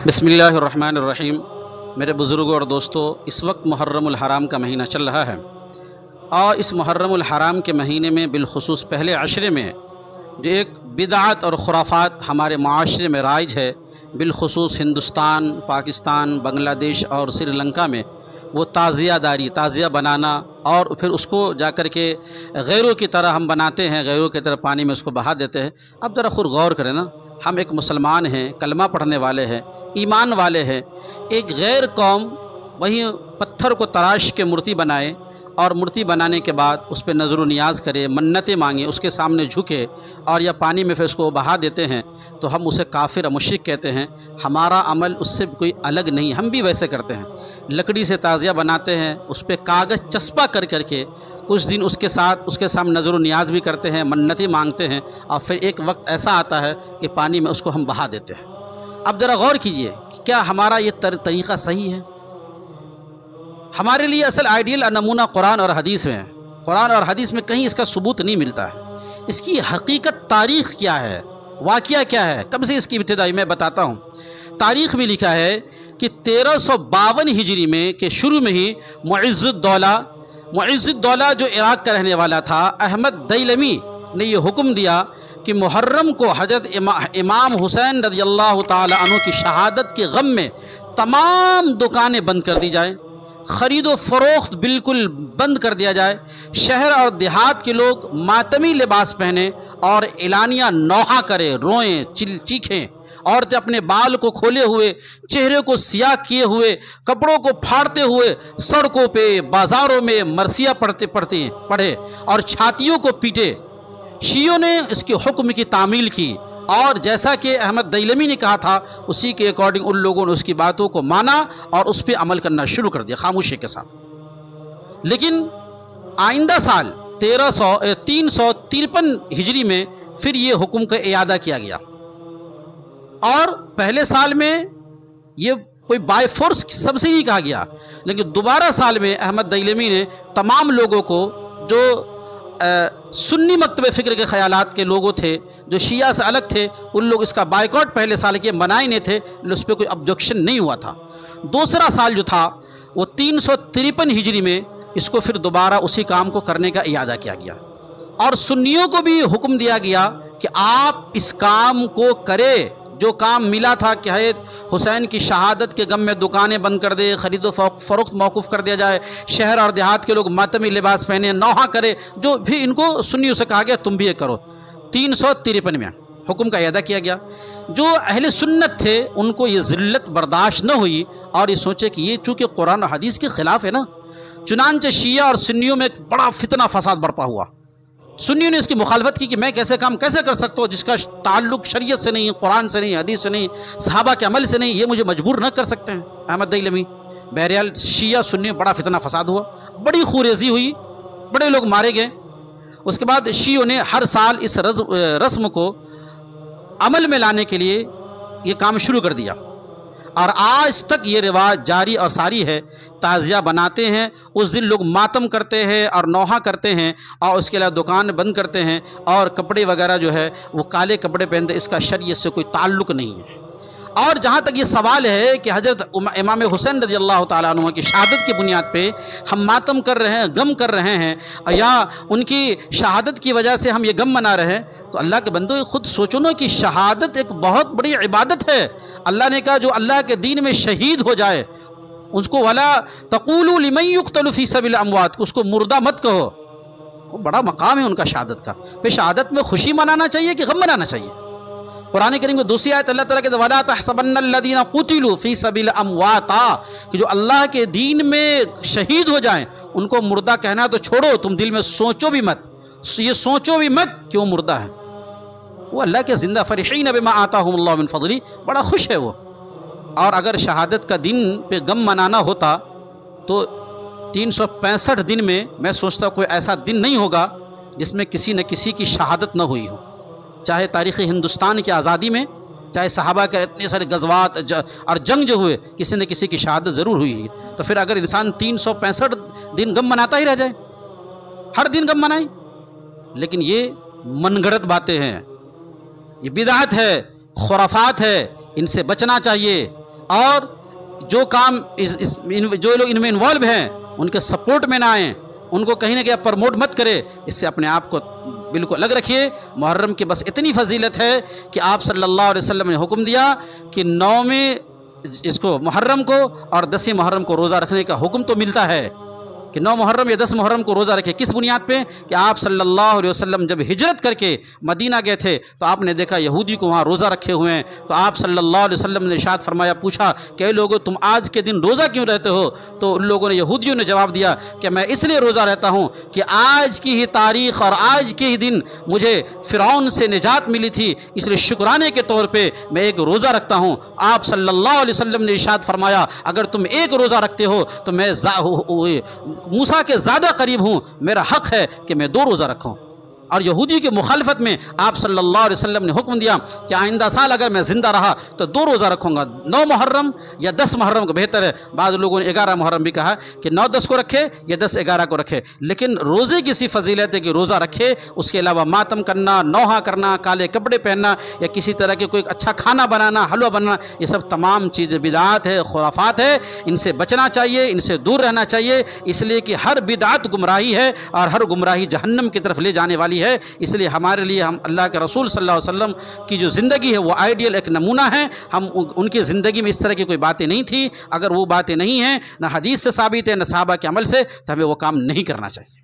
बिस्मिल्लाहिर्रहमानिर्रहीम। मेरे बुज़ुर्गों और दोस्तों, इस वक्त मुहर्रमुल हराम का महीना चल रहा है और इस मुहर्रमुल हराम के महीने में बिलखुसूस पहले अशरे में जो एक बिदअत और खुराफात हमारे माशरे में राइज है, बिलखुसूस हिंदुस्तान, पाकिस्तान, बांग्लादेश और श्रीलंका में, वो ताज़िया बनाना और फिर उसको जाकर के गैरों की तरह हम बनाते हैं, गैरों की तरह पानी में उसको बहा देते हैं। अब ज़रा खुद गौर करें ना, हम एक मुसलमान हैं, कलमा पढ़ने वाले हैं, ईमान वाले हैं। एक गैर कौम वहीं पत्थर को तराश के मूर्ति बनाए और मूर्ति बनाने के बाद उस पर नज़र नियाज करे, मन्नतें मांगे, उसके सामने झुके और या पानी में फिर उसको बहा देते हैं, तो हम उसे काफिर मुशरिक कहते हैं। हमारा अमल उससे कोई अलग नहीं, हम भी वैसे करते हैं। लकड़ी से ताज़िया बनाते हैं, उस पर कागज़ चस्पा कर करके कुछ दिन उसके सामने नज़र नियाज भी करते हैं, मन्नतें मांगते हैं और फिर एक वक्त ऐसा आता है कि पानी में उसको हम बहा देते हैं। अब ज़रा गौर कीजिए कि क्या हमारा ये तरीक़ा सही है? हमारे लिए असल आइडियल नमूना कुरान और हदीस में है। कुरान और हदीस में कहीं इसका सबूत नहीं मिलता है। इसकी हकीकत तारीख़ क्या है, वाक़या क्या है, कब से इसकी इब्तिदाई मैं बताता हूँ। तारीख़ में लिखा है कि 1352 हिजरी में के शुरू में ही मुइज़्ज़ुद्दौला जो इराक़ का रहने वाला था, अहमद दैलमी ने यह हुक्म दिया कि मुहर्रम को हज़रत इमाम हुसैन रज़ियल्लाहु ताला अन्हु की शहादत के गम में तमाम दुकानें बंद कर दी जाए, ख़रीदो फ़रोख्त बिल्कुल बंद कर दिया जाए, शहर और देहात के लोग मातमी लिबास पहने और एलानिया नौहा करें, रोएं, चीखें। औरतें अपने बाल को खोले हुए, चेहरे को सियाह किए हुए, कपड़ों को फाड़ते हुए सड़कों पे, बाज़ारों में मरसिया पढ़े और छातियों को पीटे। शियों ने इसके हुक्म की तामील की और जैसा कि अहमद दैलमी ने कहा था, उसी के अकॉर्डिंग उन लोगों ने उसकी बातों को माना और उस पर अमल करना शुरू कर दिया खामोशी के साथ। लेकिन आइंदा साल 353 हिजरी में फिर ये हुक्म का इयादा किया गया और पहले साल में ये कोई बाय फोर्स सबसे नहीं कहा गया, लेकिन दोबारा साल में अहमद दैलमी ने तमाम लोगों को, जो सुन्नी मकतब फ़िक्र के ख़यालात के लोगों थे, जो शिया से अलग थे, उन लोग इसका बाइकआउट पहले साल के मनाए नहीं थे, उस पर कोई ऑब्जेक्शन नहीं हुआ था। दूसरा साल जो था वो 353 हिजरी में इसको फिर दोबारा उसी काम को करने का इरादा किया गया और सुन्नियों को भी हुक्म दिया गया कि आप इस काम को करें। जो काम मिला था कि हज़रत हुसैन की शहादत के गम में दुकानें बंद कर दे, ख़रीदो फ़रोख्त मौकूफ़ कर दिया जाए, शहर और देहात के लोग मातमी लिबास पहने, नौहा करे, जो भी इनको सुन्नियों से कहा गया तुम भी ये करो। 353 में हुक्म का इरादा किया गया। जो अहले सुन्नत थे उनको ये ज़िल्लत बर्दाश्त न हुई और ये सोचे कि ये चूँकि कुरान और हदीस के ख़िलाफ़ है ना, चुनांचे शिया और सुन्नियों में एक बड़ा फितना फसाद बरपा हुआ। सुन्नियों ने इसकी मुखालफत की कि मैं कैसे काम कैसे कर सकता हूँ जिसका ताल्लुक़ शरीयत से नहीं, कुरान से नहीं, हदीस से नहीं, सहाबा के अमल से नहीं, ये मुझे मजबूर न कर सकते हैं अहमद दैलमी। बहरहाल शिया सुन्नी बड़ा फितना फसाद हुआ, बड़ी खूरेज़ी हुई, बड़े लोग मारे गए। उसके बाद शियों ने हर साल इस रस्म को अमल में लाने के लिए ये काम शुरू कर दिया और आज तक ये रिवाज जारी और सारी है। ताज़िया बनाते हैं, उस दिन लोग मातम करते हैं और नौहा करते हैं और उसके अलावा दुकान बंद करते हैं और कपड़े वगैरह जो है वो काले कपड़े पहनते, इसका शरीयत से कोई ताल्लुक़ नहीं है। और जहाँ तक ये सवाल है कि हज़रत इमाम हुसैन रज़ियल्लाहु ताला अन्हु की शहादत की बुनियाद पे हम मातम कर रहे हैं, गम कर रहे हैं या उनकी शहादत की वजह से हम ये गम मना रहे हैं, तो अल्लाह के बंदो खुद सोचो ना कि शहादत एक बहुत बड़ी इबादत है। अल्लाह ने कहा जो अल्लाह के दीन में शहीद हो जाए उसको वला तक़ूलू लिमन युक़्तलु फ़ी सबिल अमवात, उसको मुर्दा मत कहो। वो बड़ा मकाम है उनका शहादत का। फिर शहादत में खुशी मनाना चाहिए कि गम मनाना चाहिए? कुरान करीम में दूसरी आयत अल्लाह ताला के वला तहसबन्नल्लज़ीना क़ुतिलू फ़ी सबिल अमवाता, कि जो अल्लाह के दीन में शहीद हो जाएं उनको मुर्दा कहना तो छोड़ो, तुम दिल में सोचो भी मत, ये सोचो भी मत कि वो मुर्दा है। वो अल्लाह के ज़िंदा फ़रिहीन बिमा आताहुमुल्लाहु मिन फ़ज़ली, बड़ा खुश है वो। और अगर शहादत का दिन पे गम मनाना होता तो 365 दिन में मैं सोचता कोई ऐसा दिन नहीं होगा जिसमें किसी न किसी की शहादत न हुई हो, चाहे तारीख़ हिंदुस्तान की आज़ादी में, चाहे सहाबा के इतने सारे गज़वात और जंग जो हुए, किसी न किसी की शहादत ज़रूर हुई है। तो फिर अगर इंसान 365 दिन गम मनाता ही रह जाए, हर दिन गम मनाए, लेकिन ये मनगढ़ंत बातें हैं, ये बिदअत है خرافات ہے، ان سے بچنا چاہیے، اور جو کام جو لوگ ان میں انوالو ہیں ان کے سپورٹ میں نہ آئیں، ان کو کہیں نہ کہیں پروموٹ مت کرے، اس سے اپنے آپ کو بالکل الگ رکھیے۔ محرم کی بس اتنی فضیلت ہے کہ آپ صلی اللہ علیہ وسلم نے حکم دیا کہ 9ویں اس کو محرم کو اور 10ویں محرم کو روزہ رکھنے کا حکم تو ملتا ہے کہ 9 محرم یا 10 محرم کو روزہ رکھے۔ کس بنیاد پہ؟ کہ آپ صلی اللہ علیہ وسلم جب ہجرت کر کے مدینہ گئے تھے تو آپ نے دیکھا یہودی کو وہاں روزہ رکھے ہوئے ہیں، تو آپ صلی اللہ علیہ وسلم نے ارشاد فرمایا، پوچھا کہ اے لوگو تم آج کے دن روزہ کیوں رہتے ہو؟ تو ان لوگوں نے، یہودیوں نے جواب دیا کہ میں اس لیے روزہ رہتا ہوں کہ آج کی ہی تاریخ اور آج کے ہی دن مجھے فرعون سے نجات ملی تھی، اس لیے شکرانے کے طور پہ میں ایک روزہ رکھتا ہوں۔ آپ صلی اللہ علیہ وسلم نے ارشاد فرمایا، اگر تم ایک روزہ رکھتے ہو تو میں موسیٰ کے زیادہ قریب ہوں، میرا حق ہے کہ میں 2 روزہ رکھوں۔ اور یہودی کی مخالفت میں آپ صلی اللہ علیہ وسلم نے حکم دیا کہ آئندہ سال اگر میں زندہ رہا تو 2 روزہ رکھوں گا، 9 محرم یا 10 محرم کو بہتر ہے، بعض لوگوں نے 11 محرم بھی کہا کہ 9-10 کو رکھے یا 10-11 کو رکھے، لیکن روزے کی سی فضیلت ہے کہ روزہ رکھے، اس کے علاوہ ماتم کرنا، نوحہ کرنا، کالے کپڑے پہننا یا کسی طرح کے کوئی اچھا کھانا بنانا، حلوہ بنانا، یہ سب تمام چیزیں بدعات ہے، خرافات ہے، ان سے بچنا چاہیے، ان سے دور رہنا چاہیے، اس لیے کہ ہر بدعت گمراہی ہے اور ہر گمراہی جہنم کی طرف لے جانے والی ہے۔ اس لیے ہمارے لیے ہم اللہ کے رسول صلی اللہ علیہ وسلم کی جو زندگی ہے وہ آئیڈیل ایک نمونہ ہے، ہم ان کی زندگی میں اس طرح کی کوئی باتیں نہیں تھی، اگر وہ باتیں نہیں ہیں، نہ حدیث سے ثابت ہے نہ صحابہ کے عمل سے، تو ہمیں وہ کام نہیں کرنا چاہیے۔